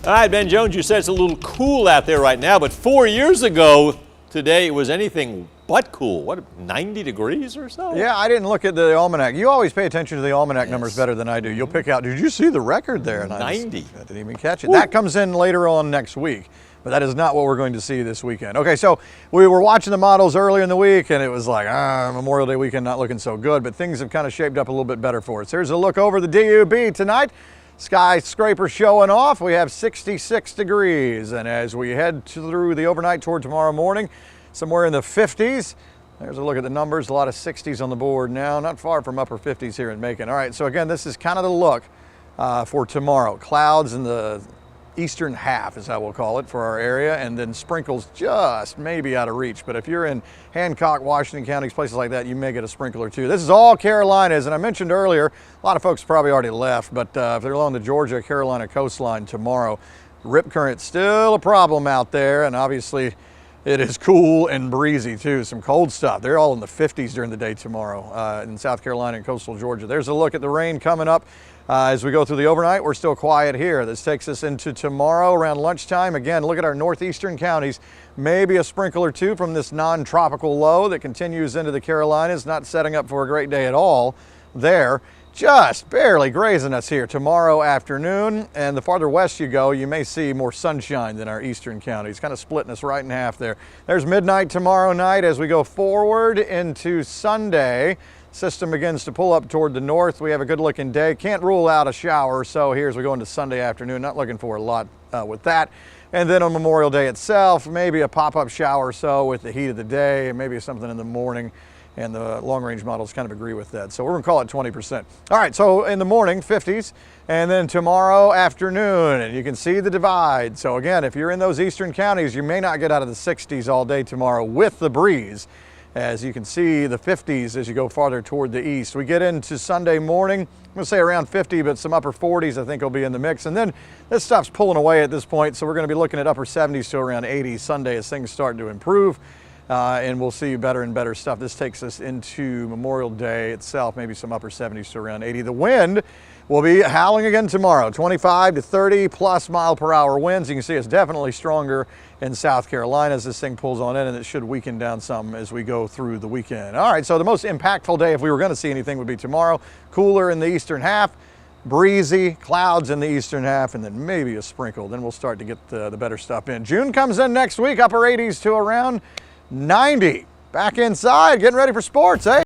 All right, Ben Jones, you said it's a little cool out there right now, but 4 years ago today it was anything but cool. What, 90 degrees or so? Yeah, I didn't look at the almanac. You always pay attention to the almanac numbers better than I do. You'll pick out, did you see the record there? And 90. I didn't even catch it. Woo. That comes in later on next week, but that is not what we're going to see this weekend. Okay, so we were watching the models earlier in the week, and it was like, Memorial Day weekend not looking so good, but things have kind of shaped up a little bit better for us. Here's a look over the DUB tonight. Skyscraper showing off. We have 66 degrees, and as we head through the overnight toward tomorrow morning, somewhere in the 50s. There's a look at the numbers, a lot of 60s on the board now, not far from upper 50s here in Macon. All right, so again, this is kind of the look for tomorrow. Clouds in the eastern half is how we'll call it for our area, and then sprinkles just maybe out of reach. But if you're in Hancock, Washington counties, places like that, you may get a sprinkle or two. This is all Carolinas, and I mentioned earlier, a lot of folks probably already left, but if they're along the Georgia, Carolina coastline tomorrow, rip current's still a problem out there, and obviously it is cool and breezy too, some cold stuff. They're all in the 50s during the day tomorrow in South Carolina and coastal Georgia. There's a look at the rain coming up as we go through the overnight. We're still quiet here. This takes us into tomorrow around lunchtime. Again, look at our northeastern counties. Maybe a sprinkle or two from this non-tropical low that continues into the Carolinas, not setting up for a great day at all there. Just barely grazing us here tomorrow afternoon, and the farther west you go, you may see more sunshine than our eastern counties, kind of splitting us right in half there. There's midnight tomorrow night as we go forward into Sunday. System begins to pull up toward the north. We have a good looking day. Can't rule out a shower or so here as we go into Sunday afternoon. Not looking for a lot with that. And then on Memorial Day itself, maybe a pop-up shower or so with the heat of the day, and maybe something in the morning. And the long-range models kind of agree with that. So we're gonna call it 20%. All right, so in the morning, 50s, and then tomorrow afternoon, and you can see the divide. So again, if you're in those eastern counties, you may not get out of the 60s all day tomorrow with the breeze. As you can see, the 50s as you go farther toward the east. We get into Sunday morning, I'm gonna say around 50, but some upper 40s I think will be in the mix. And then this stuff's pulling away at this point, so we're gonna be looking at upper 70s to around 80 Sunday as things start to improve. And we'll see better and better stuff. This takes us into Memorial Day itself, maybe some upper 70s to around 80. The wind will be howling again tomorrow, 25 to 30 plus mile per hour winds. You can see it's definitely stronger in South Carolina as this thing pulls on in, and it should weaken down some as we go through the weekend. All right, so the most impactful day, if we were going to see anything, would be tomorrow. Cooler in the eastern half, breezy, clouds in the eastern half, and then maybe a sprinkle. Then we'll start to get the better stuff in. June comes in next week, upper 80s to around 90. Back inside, getting ready for sports, eh?